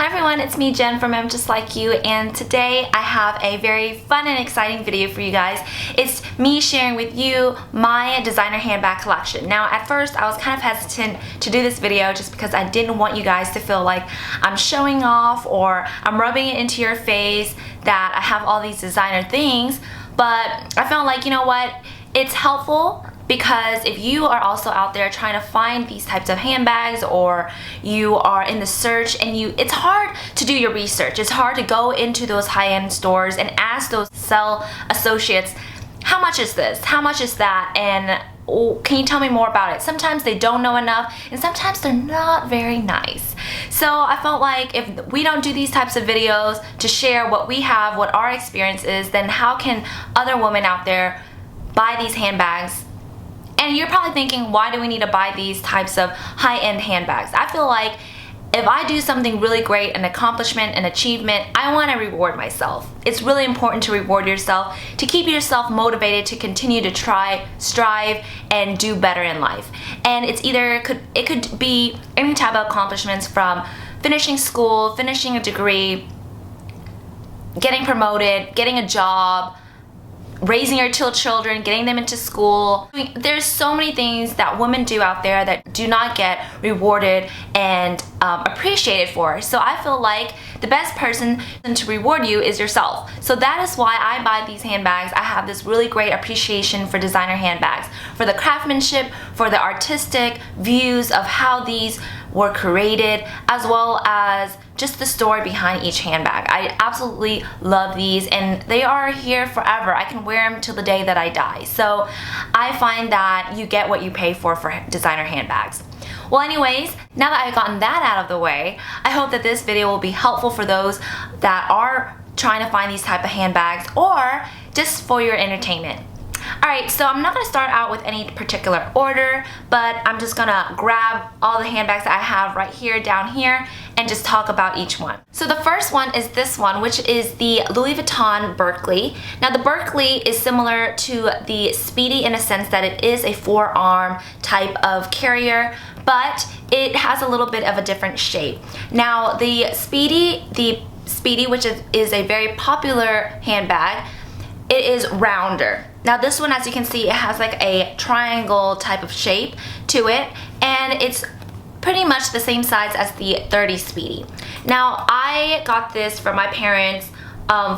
Hi everyone, it's me Jen from I'm Just Like You, and today I have a very fun and exciting video for you guys. It's me sharing with you my designer handbag collection. Now at first I was kind of hesitant to do this video just because I didn't want you guys to feel like I'm showing off or I'm rubbing it into your face that I have all these designer things, but I felt like, you know what, it's helpful. Because if you are also out there trying to find these types of handbags, or you are in the search and it's hard to do your research. It's hard to go into those high-end stores and ask those sell associates, how much is this? How much is that? And can you tell me more about it? Sometimes they don't know enough, and sometimes they're not very nice. So I felt like if we don't do these types of videos to share what we have, what our experience is, then how can other women out there buy these handbags? And you're probably thinking, why do we need to buy these types of high-end handbags? I feel like if I do something really great, an accomplishment, an achievement, I want to reward myself. It's really important to reward yourself, to keep yourself motivated to continue to try, strive, and do better in life. And it's either, it could be any type of accomplishments, from finishing school, finishing a degree, getting promoted, getting a job, raising your children, getting them into school. There's so many things that women do out there that do not get rewarded and appreciated for. So I feel like the best person to reward you is yourself. So that is why I buy these handbags. I have this really great appreciation for designer handbags, for the craftsmanship, for the artistic views of how these were created, as well as just the story behind each handbag. I absolutely love these, and they are here forever. I can wear them till the day that I die. So I find that you get what you pay for designer handbags. Well, anyways, now that I've gotten that out of the way, I hope that this video will be helpful for those that are trying to find these type of handbags, or just for your entertainment. Alright, so I'm not going to start out with any particular order, but I'm just going to grab all the handbags that I have right here, down here, and just talk about each one. So the first one is this one, which is the Louis Vuitton Berkeley. Now the Berkeley is similar to the Speedy in a sense that it is a forearm type of carrier, but it has a little bit of a different shape. Now the Speedy, which is a very popular handbag, it is rounder. Now this one, as you can see, it has like a triangle type of shape to it, and it's pretty much the same size as the 30 Speedy. Now I got this from my parents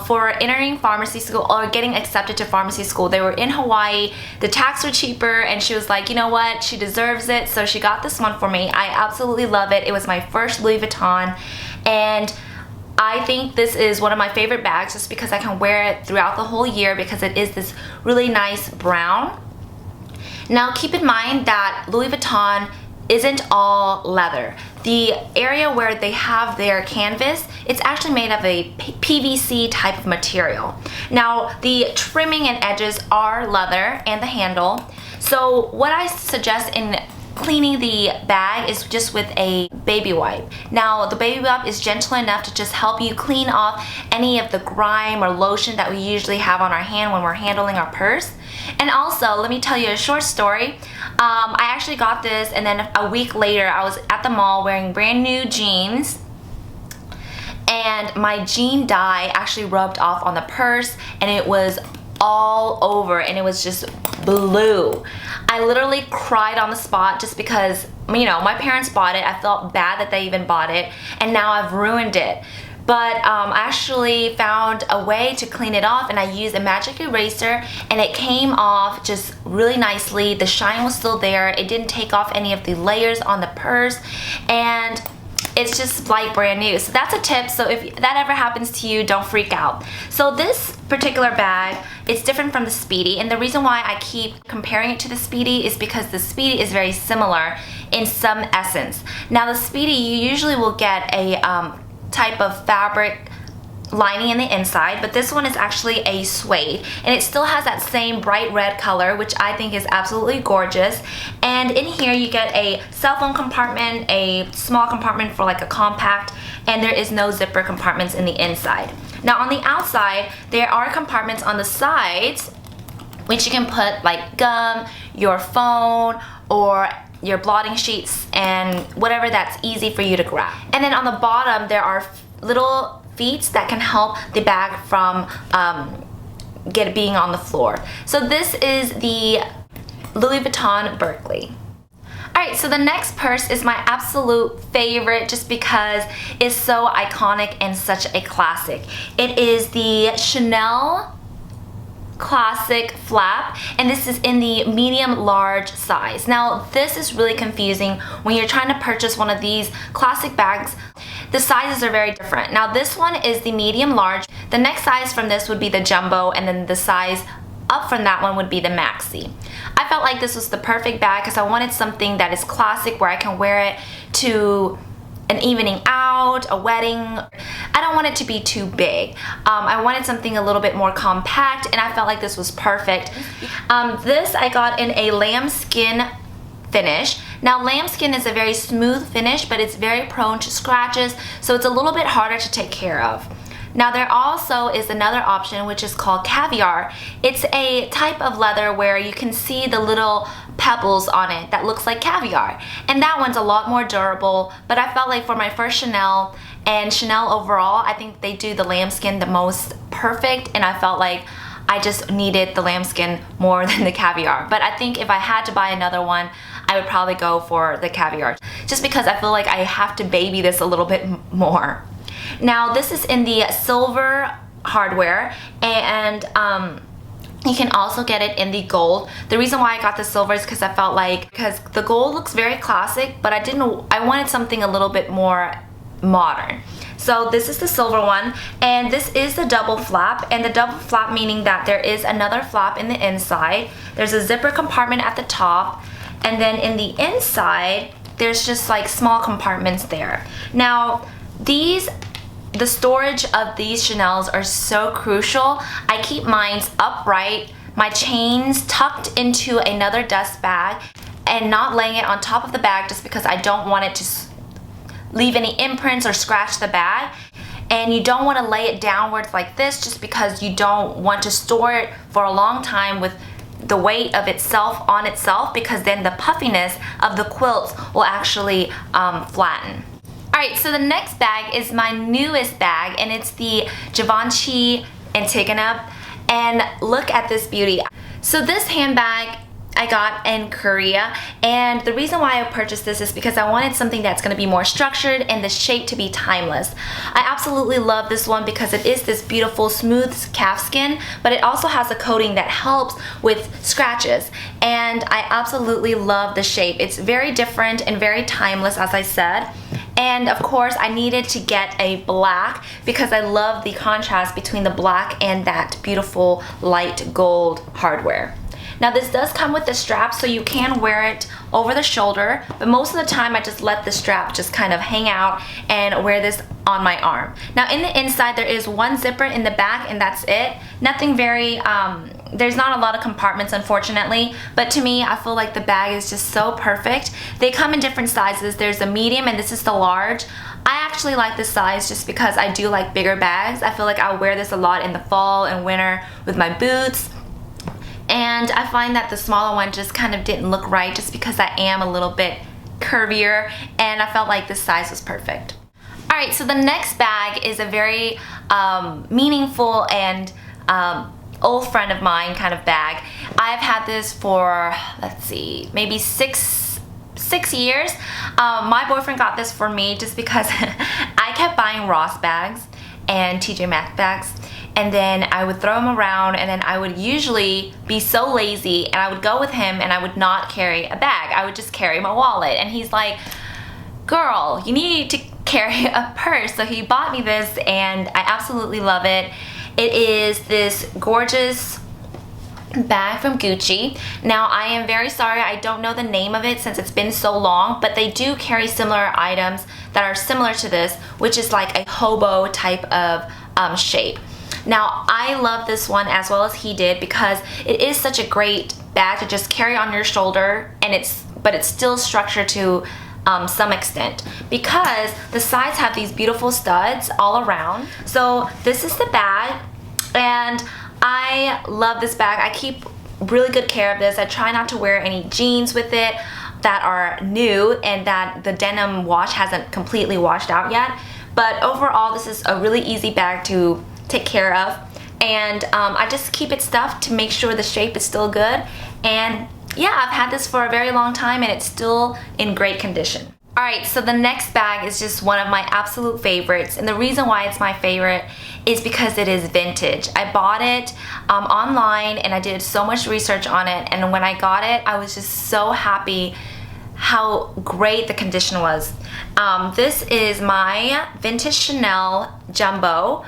for entering pharmacy school, or getting accepted to pharmacy school. They were in Hawaii, the tax were cheaper, and she was like, you know what, she deserves it, so she got this one for me. I absolutely love it. It was my first Louis Vuitton, and I think this is one of my favorite bags just because I can wear it throughout the whole year, because it is this really nice brown. Now keep in mind that Louis Vuitton isn't all leather. The area where they have their canvas, it's actually made of a PVC type of material. Now the trimming and edges are leather, and the handle. So what I suggest in cleaning the bag is just with a baby wipe. Now the baby wipe is gentle enough to just help you clean off any of the grime or lotion that we usually have on our hand when we're handling our purse. And also, let me tell you a short story. I actually got this, and then a week later I was at the mall wearing brand new jeans, and my jean dye actually rubbed off on the purse, and it was all over, and it was just blue. I literally cried on the spot just because, you know, my parents bought it. I felt bad that they even bought it, and now I've ruined it. But I actually found a way to clean it off, and I used a magic eraser, and it came off just really nicely. The shine was still there. It didn't take off any of the layers on the purse, and it's just like brand new. So that's a tip. So if that ever happens to you, don't freak out. So this particular bag, it's different from the Speedy, and the reason why I keep comparing it to the Speedy is because the Speedy is very similar in some essence. Now the Speedy, you usually will get a type of fabric lining in the inside, but this one is actually a suede, and it still has that same bright red color, which I think is absolutely gorgeous. And in here you get a cell phone compartment, a small compartment for like a compact, and there is no zipper compartments in the inside. Now on the outside, there are compartments on the sides which you can put like gum, your phone, or your blotting sheets and whatever that's easy for you to grab. And then on the bottom there are little feet that can help the bag from being on the floor. So this is the Louis Vuitton Berkeley. Alright, so the next purse is my absolute favorite just because it's so iconic and such a classic. It is the Chanel Classic Flap, and this is in the medium large size. Now this is really confusing when you're trying to purchase one of these classic bags. The sizes are very different. Now this one is the medium large. The next size from this would be the jumbo, and then the size up from that one would be the maxi. I felt like this was the perfect bag because I wanted something that is classic where I can wear it to an evening out, a wedding. I don't want it to be too big. I wanted something a little bit more compact, and I felt like this was perfect. This I got in a lambskin finish. Now lambskin is a very smooth finish, but it's very prone to scratches, so it's a little bit harder to take care of. Now there also is another option which is called caviar. It's a type of leather where you can see the little pebbles on it that looks like caviar, and that one's a lot more durable, but I felt like for my first Chanel and Chanel overall, I think they do the lambskin the most perfect, and I felt like I just needed the lambskin more than the caviar. But I think if I had to buy another one, I would probably go for the caviar just because I feel like I have to baby this a little bit more. Now this is in the silver hardware, and you can also get it in the gold. The reason why I got the silver is because I felt like, because the gold looks very classic, but I wanted something a little bit more modern. So this is the silver one, and this is the double flap, and the double flap meaning that there is another flap in the inside. There's a zipper compartment at the top, and then in the inside there's just like small compartments there. Now the storage of these Chanels are so crucial. I keep mine upright, my chains tucked into another dust bag, and not laying it on top of the bag just because I don't want it to leave any imprints or scratch the bag. And you don't want to lay it downwards like this just because you don't want to store it for a long time with the weight of itself on itself, because then the puffiness of the quilts will actually flatten. Alright, so the next bag is my newest bag, and it's the Givenchy Antigona, and look at this beauty. So this handbag I got in Korea, and the reason why I purchased this is because I wanted something that's going to be more structured and the shape to be timeless. I absolutely love this one because it is this beautiful smooth calfskin, but it also has a coating that helps with scratches, and I absolutely love the shape. It's very different and very timeless, as I said. And of course I needed to get a black because I love the contrast between the black and that beautiful light gold hardware. Now this does come with the strap, so you can wear it over the shoulder, but most of the time I just let the strap just kind of hang out and wear this on my arm. Now in the inside there is one zipper in the back, and that's it. Nothing very, there's not a lot of compartments unfortunately, but to me I feel like the bag is just so perfect. They come in different sizes. There's a medium and this is the large. I actually like this size just because I do like bigger bags. I feel like I'll wear this a lot in the fall and winter with my boots. And I find that the smaller one just kind of didn't look right just because I am a little bit curvier, and I felt like this size was perfect. Alright, so the next bag is a very meaningful and old friend of mine kind of bag. I've had this for, let's see, maybe six years. My boyfriend got this for me just because I kept buying Ross bags and TJ Maxx bags, and then I would throw them around, and then I would usually be so lazy and I would go with him and I would not carry a bag. I would just carry my wallet, and he's like, girl, you need to carry a purse. So he bought me this, and I absolutely love it. It is this gorgeous bag from Gucci. Now I am very sorry I don't know the name of it since it's been so long, but they do carry similar items that are similar to this, which is like a hobo type of shape. Now I love this one as well as he did because it is such a great bag to just carry on your shoulder, and but it's still structured to some extent because the sides have these beautiful studs all around. So this is the bag, and I love this bag. I keep really good care of this. I try not to wear any jeans with it. that are new and that the denim wash hasn't completely washed out yet. But overall, this is a really easy bag to take care of. And I just keep it stuffed to make sure the shape is still good. And yeah, I've had this for a very long time and it's still in great condition. Alright, so the next bag is just one of my absolute favorites, and the reason why it's my favorite is because it is vintage. I bought it online and I did so much research on it, and when I got it, I was just so happy how great the condition was. This is my vintage Chanel Jumbo.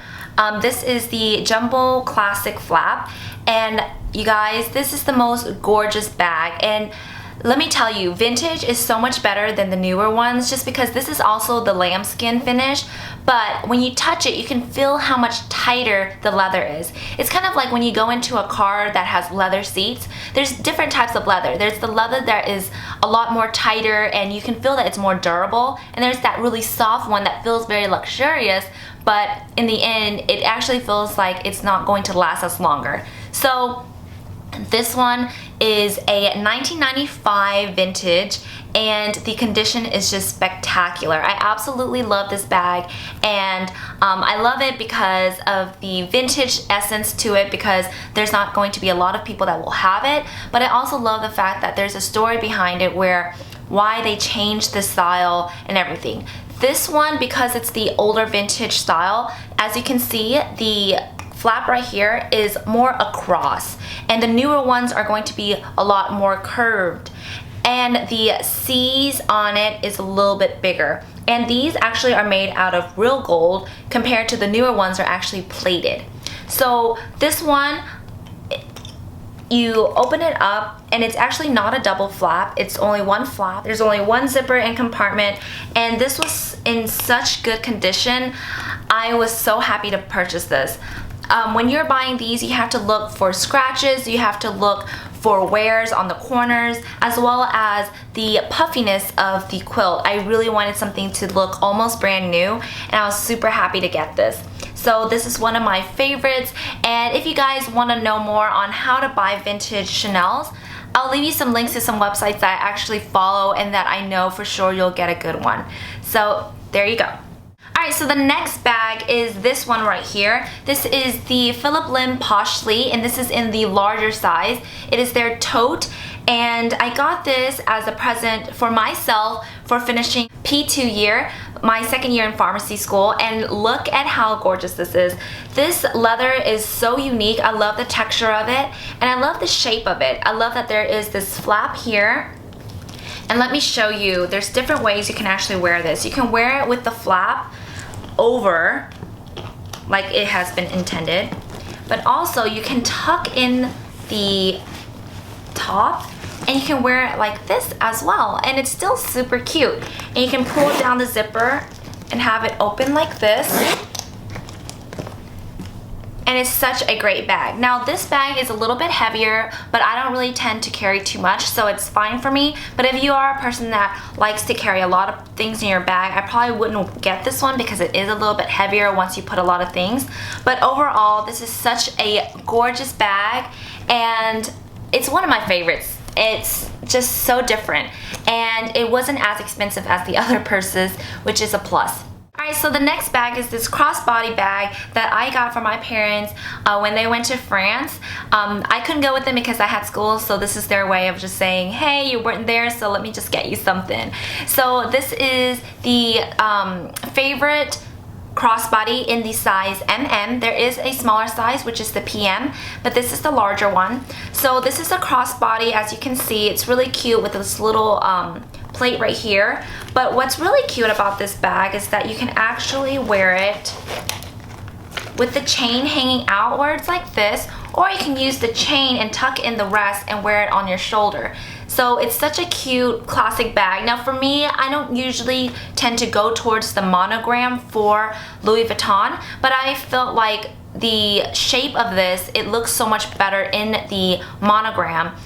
This is the Jumbo Classic Flap, and you guys, this is the most gorgeous bag. And let me tell you, vintage is so much better than the newer ones just because this is also the lambskin finish, but when you touch it, you can feel how much tighter the leather is. It's kind of like when you go into a car that has leather seats. There's different types of leather. There's the leather that is a lot more tighter and you can feel that it's more durable, and there's that really soft one that feels very luxurious, but in the end, it actually feels like it's not going to last us longer. So this one is a 1995 vintage and the condition is just spectacular. I absolutely love this bag, and I love it because of the vintage essence to it, because there's not going to be a lot of people that will have it, but I also love the fact that there's a story behind it where why they changed the style and everything. This one, because it's the older vintage style, as you can see, the flap right here is more across, and the newer ones are going to be a lot more curved, and the C's on it is a little bit bigger, and these actually are made out of real gold compared to the newer ones are actually plated. So this one, you open it up and it's actually not a double flap, it's only one flap. There's only one zipper and compartment, and this was in such good condition. I was so happy to purchase this. When you're buying these, you have to look for scratches, you have to look for wears on the corners, as well as the puffiness of the quilt. I really wanted something to look almost brand new, and I was super happy to get this. So this is one of my favorites, and if you guys want to know more on how to buy vintage Chanels, I'll leave you some links to some websites that I actually follow and that I know for sure you'll get a good one. So there you go. Alright, so the next bag is this one right here. This is the Phillip Pashli, and this is in the larger size. It is their tote, and I got this as a present for myself for finishing P2 year, my second year in pharmacy school, and look at how gorgeous this is. This leather is so unique. I love the texture of it, and I love the shape of it. I love that there is this flap here. And let me show you, there's different ways you can actually wear this. You can wear it with the flap over like it has been intended, but also you can tuck in the top and you can wear it like this as well, and it's still super cute. And you can pull down the zipper and have it open like this, and it's such a great bag. Now this bag is a little bit heavier, but I don't really tend to carry too much, so it's fine for me. But if you are a person that likes to carry a lot of things in your bag, I probably wouldn't get this one because it is a little bit heavier once you put a lot of things. But overall, this is such a gorgeous bag, and it's one of my favorites. It's just so different, and it wasn't as expensive as the other purses, which is a plus. Alright, so the next bag is this crossbody bag that I got from my parents when they went to France. I couldn't go with them because I had school, so this is their way of just saying, hey, you weren't there, so let me just get you something. So this is the favorite crossbody in the size MM. There is a smaller size, which is the PM, but this is the larger one. So this is a crossbody. As you can see, it's really cute with this little plate right here. But what's really cute about this bag is that you can actually wear it with the chain hanging outwards like this, or you can use the chain and tuck in the rest and wear it on your shoulder. So it's such a cute classic bag. Now for me, I don't usually tend to go towards the monogram for Louis Vuitton, but I felt like the shape of this, it looks so much better in the monogram,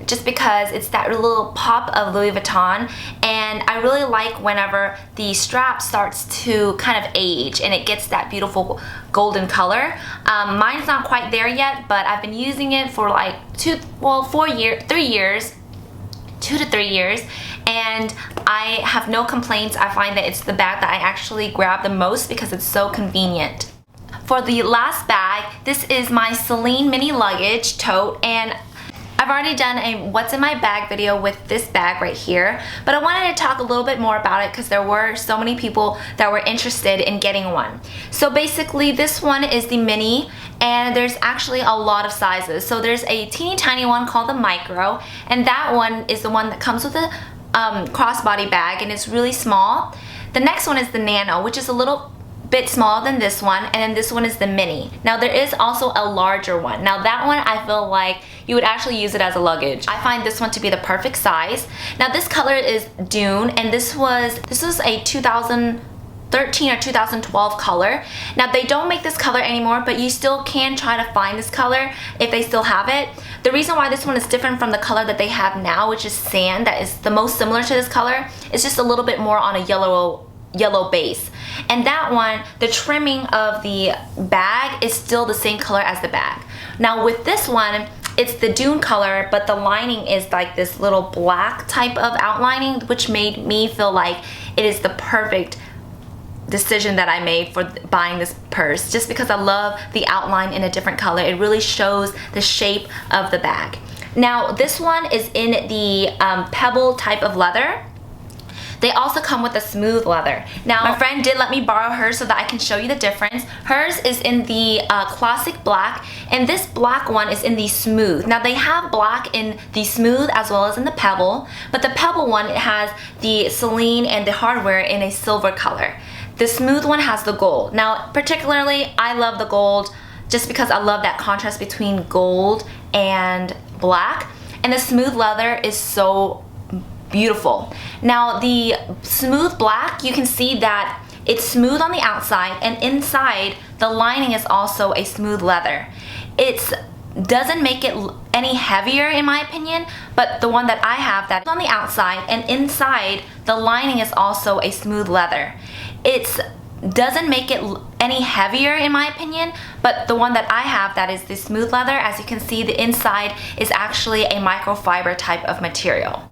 just because it's that little pop of Louis Vuitton, and I really like whenever the strap starts to kind of age and it gets that beautiful golden color. Mine's not quite there yet, but I've been using it for like 3 years. 2 to 3 years, and I have no complaints. I find that it's the bag that I actually grab the most because it's so convenient. For the last bag, this is my Celine mini luggage tote, and I've already done a what's in my bag video with this bag right here, but I wanted to talk a little bit more about it because there were so many people that were interested in getting one. So basically this one is the mini, and there's actually a lot of sizes. So there's a teeny tiny one called the micro, and that one is the one that comes with a crossbody bag, and it's really small. The next one is the nano, which is a little bit smaller than this one, and then this one is the mini. Now there is also a larger one. Now that one I feel like you would actually use it as a luggage. I find this one to be the perfect size. Now this color is Dune, and this was a 2013 or 2012 color. Now they don't make this color anymore, but you still can try to find this color if they still have it. The reason why this one is different from the color that they have now, which is sand, that is the most similar to this color, is just a little bit more on a yellow base. And that one, the trimming of the bag is still the same color as the bag. Now with this one, it's the Dune color, but the lining is like this little black type of outlining, which made me feel like it is the perfect decision that I made for buying this purse, just because I love the outline in a different color. It really shows the shape of the bag. Now this one is in the pebble type of leather. They also come with a smooth leather. Now, my friend did let me borrow hers so that I can show you the difference. Hers is in the classic black, and this black one is in the smooth. Now, they have black in the smooth as well as in the pebble, but the pebble one, it has the Celine and the hardware in a silver color. The smooth one has the gold. Now, particularly, I love the gold just because I love that contrast between gold and black, and the smooth leather is so beautiful. Now the smooth black, you can see that it's smooth on the outside, and inside the lining is also a smooth leather. It doesn't make it any heavier in my opinion, but the one that I have, that's on the outside, and inside the lining is also a smooth leather. It doesn't make it any heavier in my opinion, but the one that I have, that is the smooth leather, as you can see, the inside is actually a microfiber type of material.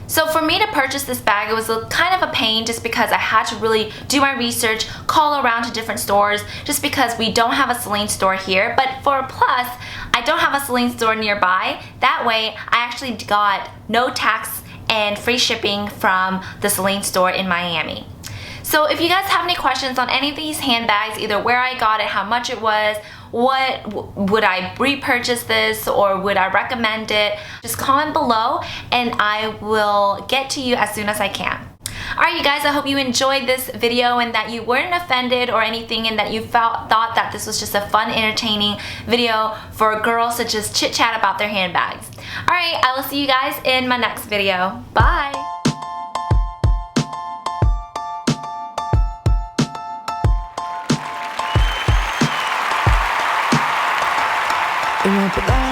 So for me to purchase this bag, it was kind of a pain just because I had to really do my research, call around to different stores, just because we don't have a Celine store here. But for a plus, I don't have a Celine store nearby. That way, I actually got no tax and free shipping from the Celine store in Miami. So if you guys have any questions on any of these handbags, either where I got it, how much it was, would I repurchase this, or would I recommend it, just comment below and I will get to you as soon as I can. Alright you guys, I hope you enjoyed this video and that you weren't offended or anything, and that you thought that this was just a fun, entertaining video for girls to just chit chat about their handbags. Alright, I will see you guys in my next video. Bye! You won't put that